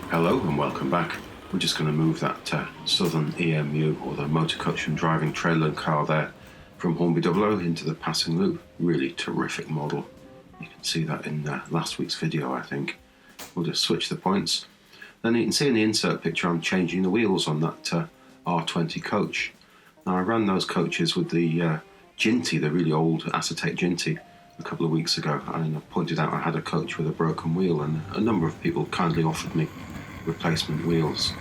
Hello and welcome back. We're just going to move that Southern EMU, or the motor coach and driving trailer car there, from Hornby R.850 into the passing loop. Really terrific model. You can see that in last week's video, I think. We'll just switch the points. Then you can see in the insert picture I'm changing the wheels on that R20 coach. Now I ran those coaches with the Ginty, the really old acetate Ginty, a couple of weeks ago, and I pointed out I had a coach with a broken wheel, and a number of people kindly offered me replacement wheels.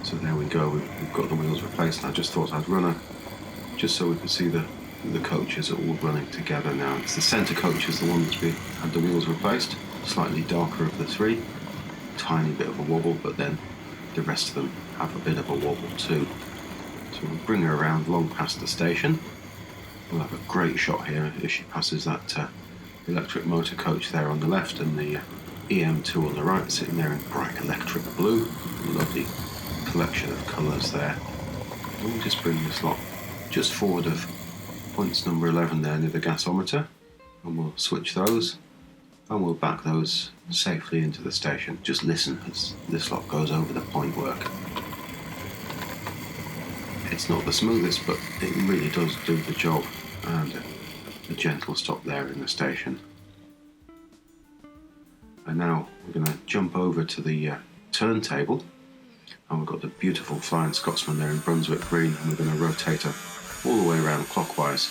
So there we go, we've got the wheels replaced. I just thought I'd run just so we could see the coaches are all running together now. It's the centre coach is the one that's had the wheels replaced, slightly darker of the three, tiny bit of a wobble, but then the rest of them have a bit of a wobble too. So we'll bring her around long past the station. We'll have a great shot here as she passes that electric motor coach there on the left, and the EM2 on the right, sitting there in bright electric blue. Lovely collection of colours there. And we'll just bring this lot just forward of points number 11 there near the gasometer, and we'll switch those, and we'll back those safely into the station. Just listen as this lot goes over the point work. It's not the smoothest, but it really does do the job, and a gentle stop there in the station. And now we're going to jump over to the turntable, and we've got the beautiful Flying Scotsman there in Brunswick green, and we're going to rotate her all the way around clockwise.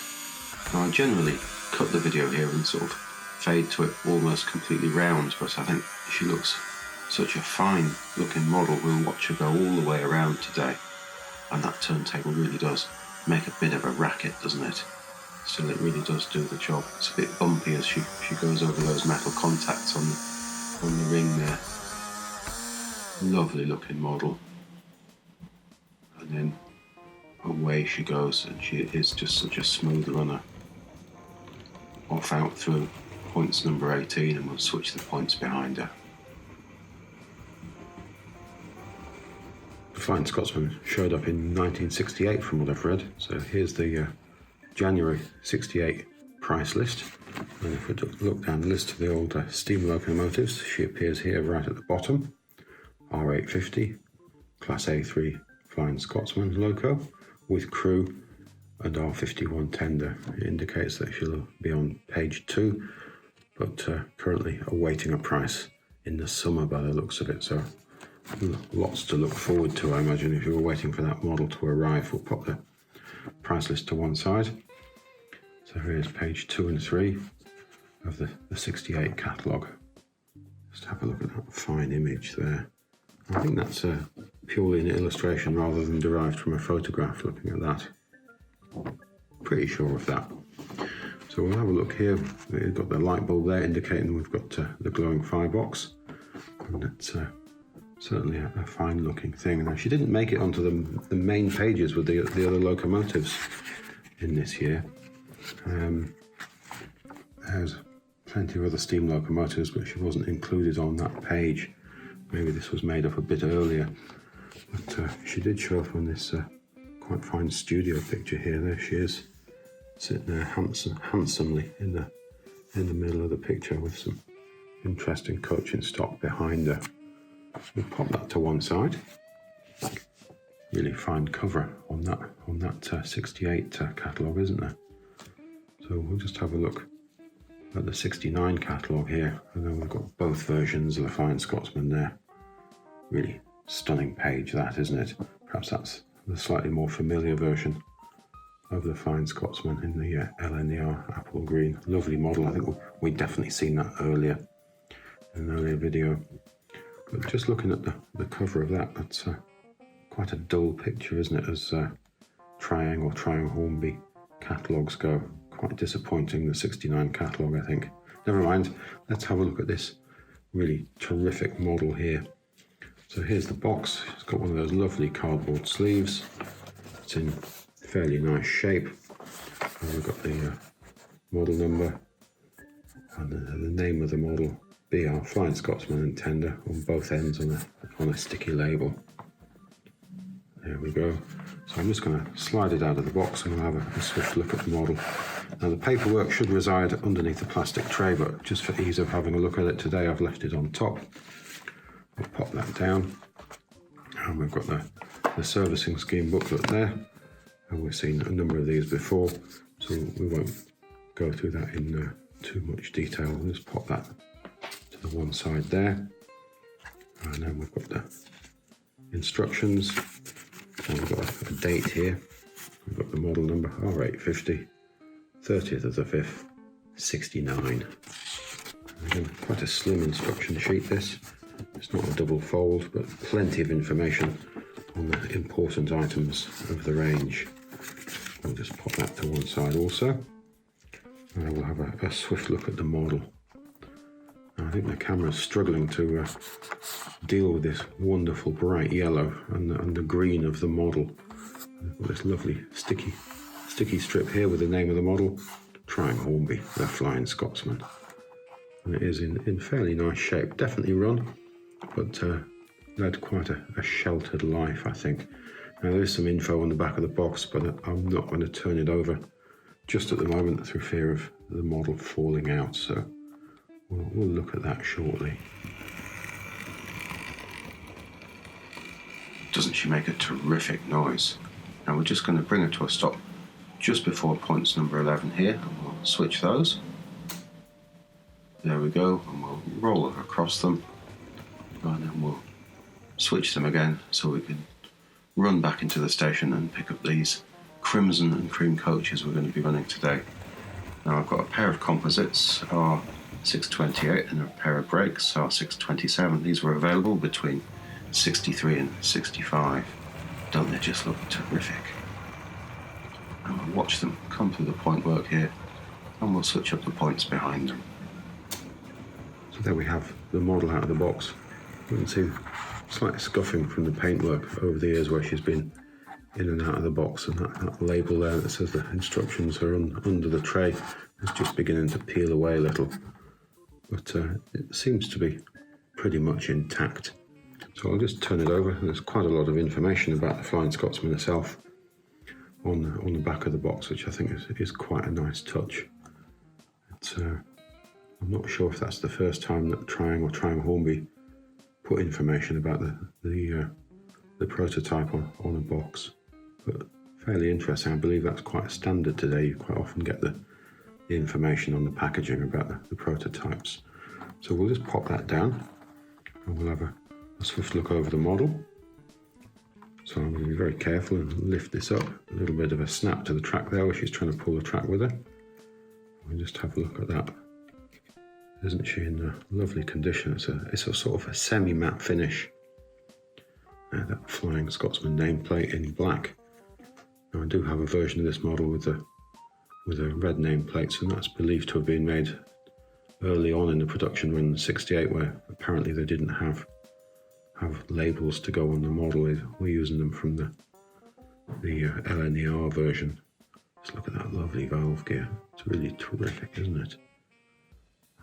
Now I generally cut the video here and sort of fade to it almost completely round, but I think she looks such a fine looking model, we'll watch her go all the way around today. And that turntable really does make a bit of a racket, doesn't it? Still, it really does do the job. It's a bit bumpy as she goes over those metal contacts on the ring there. Lovely looking model. And then away she goes, and she is just such a smooth runner. Off out through points number 18, and we'll switch the points behind her. Flying Scotsman showed up in 1968 from what I've read, so here's the January 68 price list, and if we look down the list of the old steam locomotives, she appears here right at the bottom. R.850 Class A3 Flying Scotsman loco with crew and R51 tender. It indicates that she'll be on page 2, but currently awaiting a price in the summer by the looks of it, so lots to look forward to, I imagine, if you were waiting for that model to arrive. We'll pop the price list to one side. So here's page 2 and 3 of the 68 catalogue. Just have a look at that fine image there. I think that's purely an illustration rather than derived from a photograph, looking at that. Pretty sure of that. So we'll have a look here. We've got the light bulb there indicating we've got the glowing firebox, and that's certainly a fine looking thing. Now, she didn't make it onto the main pages with the other locomotives in this year. There's plenty of other steam locomotives, but she wasn't included on that page. Maybe this was made up a bit earlier, but she did show up on this quite fine studio picture here. There she is, sitting there handsomely in the middle of the picture with some interesting coaching stock behind her. We'll pop that to one side. Really fine cover on that 68 catalogue, isn't there? So we'll just have a look at the 69 catalogue here, and then we've got both versions of the Flying Scotsman there. Really stunning page, that, isn't it? Perhaps that's the slightly more familiar version of the Flying Scotsman in the LNER apple green. Lovely model. I think we'd definitely seen that earlier in an earlier video. But just looking at the cover of that's quite a dull picture, isn't it, as Triang or Triang Hornby catalogues go. Quite disappointing, the 69 catalogue, I think. Never mind, let's have a look at this really terrific model here. So here's the box. It's got one of those lovely cardboard sleeves. It's in fairly nice shape. And we've got the model number and the name of the model, BR Flying Scotsman and tender, on both ends on a sticky label. There we go. So I'm just going to slide it out of the box and we'll have a swift look at the model. Now the paperwork should reside underneath the plastic tray, but just for ease of having a look at it today, I've left it on top. We'll pop that down, and we've got the servicing scheme booklet there, and we've seen a number of these before, so we won't go through that in too much detail. We'll just pop that to the one side there, and then we've got the instructions, and we've got a date here. We've got the model number R.850, 30th of the 5th, 69. Again, quite a slim instruction sheet this. It's not a double fold, but plenty of information on the important items of the range. We'll just pop that to one side also. And we'll have a swift look at the model. I think the camera's struggling to deal with this wonderful bright yellow and the green of the model. We've got this lovely sticky strip here with the name of the model, Trying Hornby, the Flying Scotsman. And it is in fairly nice shape, definitely run, but led quite a sheltered life, I think. Now there is some info on the back of the box, but I'm not going to turn it over just at the moment through fear of the model falling out, so we'll look at that shortly. Doesn't she make a terrific noise? Now we're just going to bring her to a stop just before points number 11 here, and we'll switch those. There we go, and we'll roll her across them, and then we'll switch them again so we can run back into the station and pick up these Crimson and Cream coaches we're going to be running today. Now I've got a pair of composites, R628, and a pair of brakes, R627. These were available between 63 and 65. Don't they just look terrific? And we'll watch them come through the point work here, and we'll switch up the points behind them. So there we have the model out of the box. You can see slight scuffing from the paintwork over the years where she's been in and out of the box, and that label there that says the instructions are under the tray is just beginning to peel away a little, but it seems to be pretty much intact. So I'll just turn it over. There's quite a lot of information about the Flying Scotsman herself on the back of the box, which I think is quite a nice touch. I'm not sure if that's the first time that Trying Hornby put information about the prototype on a box, but fairly interesting. I believe that's quite a standard today. You quite often get the information on the packaging about the prototypes. So we'll just pop that down, and we'll have a swift look over the model. So I'm going to be very careful and lift this up. A little bit of a snap to the track there where she's trying to pull the track with her. We'll just have a look at that. Isn't she in a lovely condition? It's a sort of a semi-matte finish. That Flying Scotsman nameplate in black. Now I do have a version of this model with a red nameplates, and that's believed to have been made early on in the production run, 68, where apparently they didn't have labels to go on the model. We're using them from the LNER version. Just look at that lovely valve gear. It's really terrific, isn't it?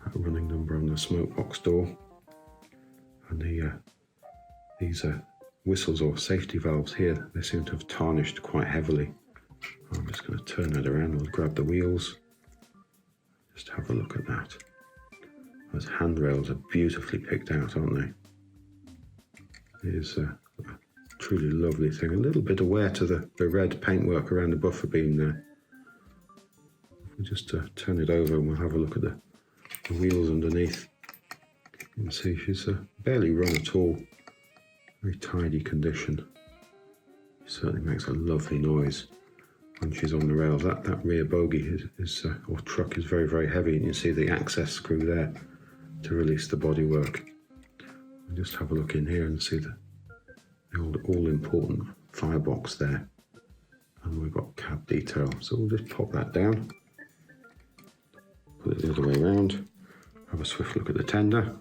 A running number on the smoke box door, and these whistles or safety valves here, they seem to have tarnished quite heavily. I'm just going to turn that around. We'll grab the wheels, just have a look at that. Those handrails are beautifully picked out, aren't they? It is a truly lovely thing. A little bit of wear to the red paintwork around the buffer beam there. We'll just turn it over and we'll have a look at the wheels underneath. You can see she's barely run at all. Very tidy condition. She certainly makes a lovely noise when she's on the rails. That rear bogie or truck is very, very heavy, and you see the access screw there to release the bodywork. We'll just have a look in here and see the all important firebox there, and we've got cab detail. So we'll just pop that down, put it the other way around, have a swift look at the tender.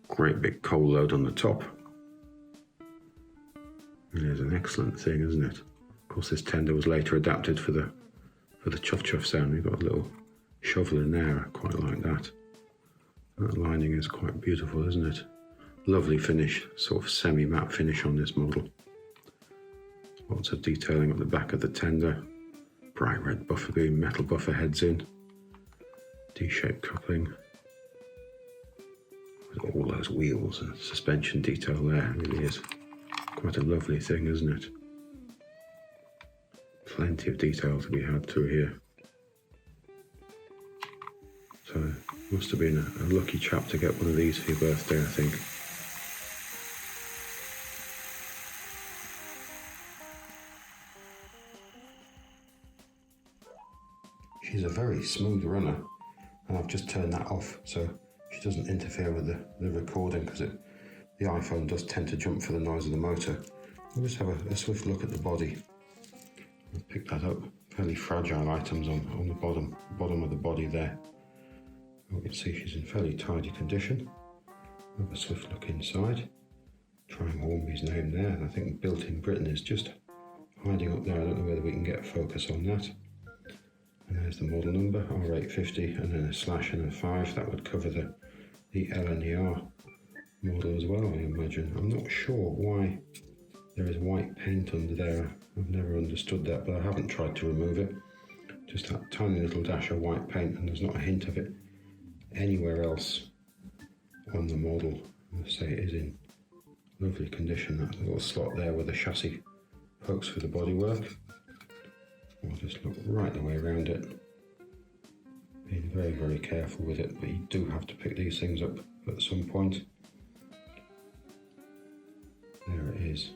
Great big coal load on the top. It is an excellent thing, isn't it? Of course, this tender was later adapted for the chuff sound. We've got a little shovel in there. I quite like that. That lining is quite beautiful, isn't it? Lovely finish, sort of semi-matte finish on this model. Lots of detailing at the back of the tender. Bright red buffer beam, metal buffer heads in. D-shaped coupling. With all those those wheels and suspension detail there. It really is quite a lovely thing, isn't it? Plenty of detail to be had through here. So must have been a lucky chap to get one of these for your birthday, I think. She's a very smooth runner, and I've just turned that off so she doesn't interfere with the recording, because the iPhone does tend to jump for the noise of the motor. We'll just have a swift look at the body. I'll pick that up. Fairly fragile items on the bottom of the body there. We can see she's in fairly tidy condition. Have a swift look inside. Trying Hornby's name there, and I think Built in Britain is just hiding up there. I don't know whether we can get a focus on that. And there's the model number, R.850, and then a slash and a 5. That would cover the LNER model as well, I imagine. I'm not sure why there is white paint under there. I've never understood that, but I haven't tried to remove it. Just that tiny little dash of white paint, and there's not a hint of it anywhere else on the model. I say it is in lovely condition. That little slot there where the chassis pokes through the bodywork. I'll just look right the way around it. Being very, very careful with it, but you do have to pick these things up at some point. There it is,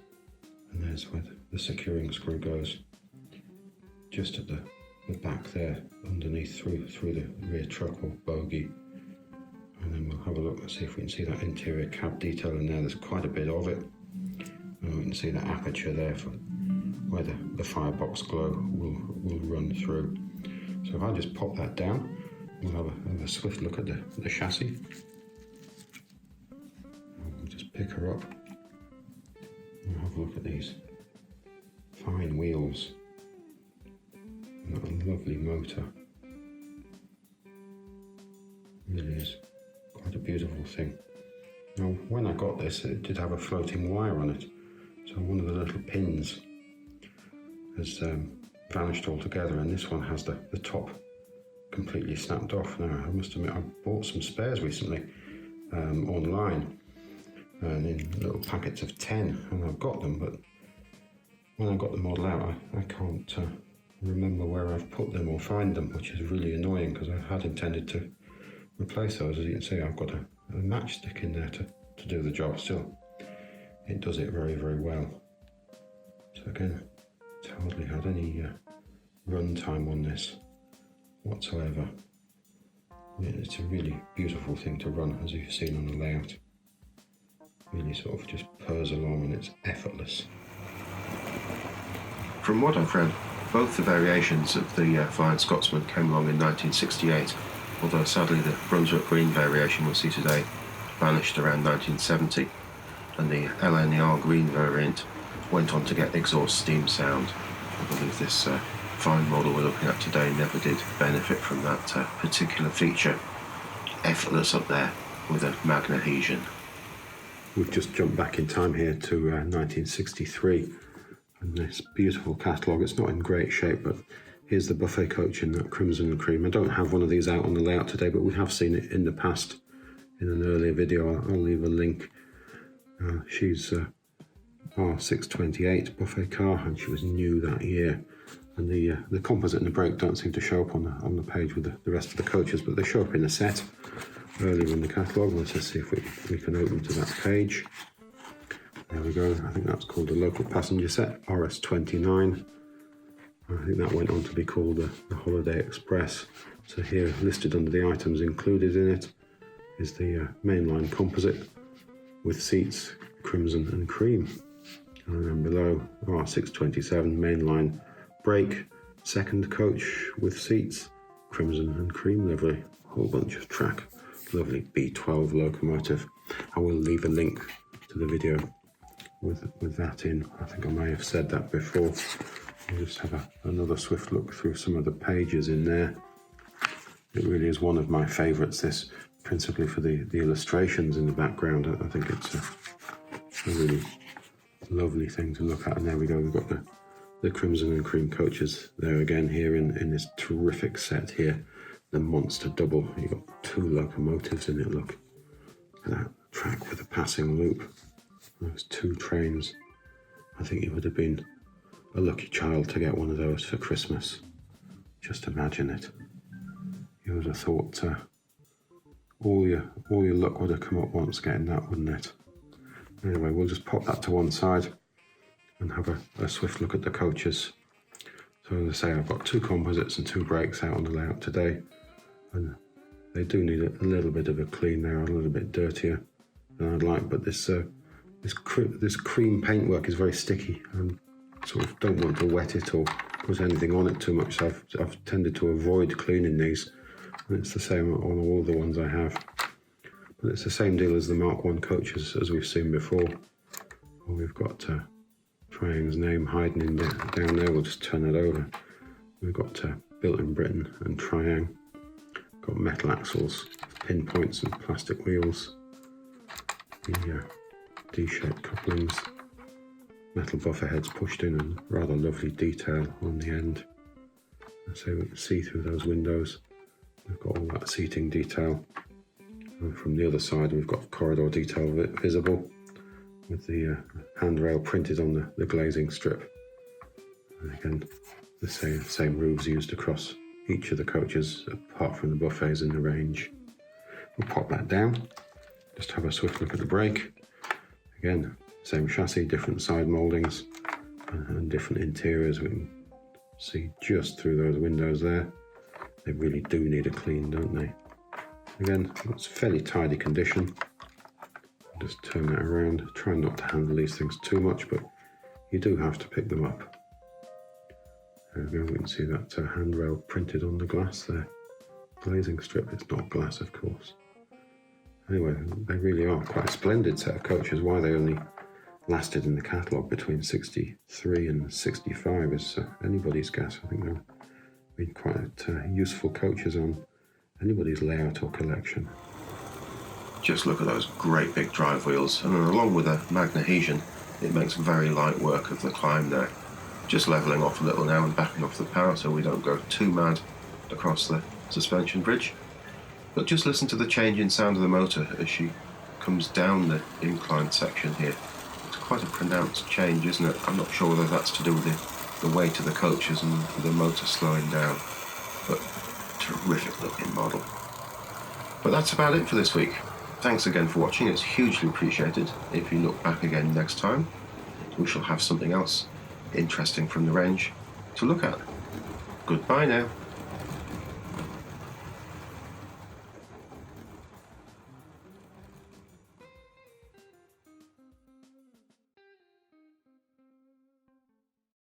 and there's where the securing screw goes. Just at the back there, underneath through the rear truck or bogie. And then we'll have a look and see if we can see that interior cab detail in there. There's quite a bit of it. And we can see the aperture there for where the firebox glow will run through. So if I just pop that down, we'll have a swift look at the chassis. We'll just pick her up. We'll have a look at these fine wheels and that lovely motor. Really is quite a beautiful thing. Now, when I got this, it did have a floating wire on it, so one of the little pins has vanished altogether, and this one has the top completely snapped off. Now, I must admit, I bought some spares recently online, and in little packets of 10, and I've got them, but when I got the model out, I can't remember where I've put them or find them, which is really annoying, because I had intended to replace those. As you can see, I've got a matchstick in there to do the job. Still, it does it very, very well. So again, it's hardly had any run time on this whatsoever. It's a really beautiful thing to run, as you've seen on the layout. Really sort of just purrs along, and it's effortless. From what I've read, both the variations of the Flying Scotsman came along in 1968, although sadly the Brunswick Green variation we'll see today vanished around 1970, and the LNER Green variant went on to get exhaust steam sound. I believe this fine model we're looking at today never did benefit from that particular feature. Effortless up there with a magnadhesion. We've just jumped back in time here to 1963, and this beautiful catalogue. It's not in great shape, but here's the buffet coach in that Crimson Cream. I don't have one of these out on the layout today, but we have seen it in the past in an earlier video. I'll leave a link. She's R628 buffet car, and she was new that year. And the composite and the brake don't seem to show up on the page with the rest of the coaches, but they show up in a set earlier in the catalogue. Let's just see if we can open to that page. There we go. I think that's called the local passenger set, RS29. I think that went on to be called the Holiday Express. So here, listed under the items included in it, is the mainline composite with seats Crimson and Cream. And then below, R627 mainline brake, second coach with seats Crimson and Cream livery. Whole bunch of track. Lovely B12 locomotive. I will leave a link to the video with that in. I think I may have said that before. We'll just have another swift look through some of the pages in there. It really is one of my favourites, this, principally for the illustrations in the background. I think it's a really lovely thing to look at. And there we go, we've got the Crimson and Cream coaches there again here in this terrific set here. The monster double. You've got two locomotives in it, look at that. track with a passing loop. Those 2 trains. I think you would have been a lucky child to get one of those for Christmas. Just imagine it. You would have thought all your luck would have come up once getting that, wouldn't it? Anyway, we'll just pop that to one side and have a swift look at the coaches. So as I say, I've got 2 composites and 2 brakes out on the layout today, and they do need a little bit of a clean. They're a little bit dirtier than I'd like, but this cream paintwork is very sticky, and sort of don't want to wet it or put anything on it too much, so I've tended to avoid cleaning these, and it's the same on all the ones I have. But it's the same deal as the Mk1 coaches as we've seen before. Well, we've got Triang's name hiding in down there. We'll just turn it over. We've got built in Britain and Triang. Got metal axles, pinpoints and plastic wheels. The D-shaped couplings. Metal buffer heads pushed in and rather lovely detail on the end. So we can see through those windows. We've got all that seating detail. And from the other side we've got corridor detail visible with the handrail printed on the glazing strip. And again, the same roofs used across each of the coaches apart from the buffets in the range. We'll pop that down, just have a swift look at the brake. Again, same chassis, different side mouldings and different interiors. We can see just through those windows there. They really do need a clean, don't they? Again, it's fairly tidy condition. Just turn that around. Try not to handle these things too much, but you do have to pick them up. There we go, we can see that handrail printed on the glass there. Glazing strip, it's not glass of course. Anyway, they really are quite a splendid set of coaches. Why they only lasted in the catalogue between 63 and 65 is anybody's guess. I think they've been quite useful coaches on anybody's layout or collection. Just look at those great big drive wheels, and along with a magnadhesion, it makes very light work of the climb there. Just levelling off a little now and backing off the power so we don't go too mad across the suspension bridge. But just listen to the change in sound of the motor as she comes down the incline section here. It's quite a pronounced change, isn't it? I'm not sure whether that's to do with the weight of the coaches and the motor slowing down, but terrific looking model. But that's about it for this week. Thanks again for watching, it's hugely appreciated. If you look back again next time, we shall have something else interesting from the range to look at. Goodbye now.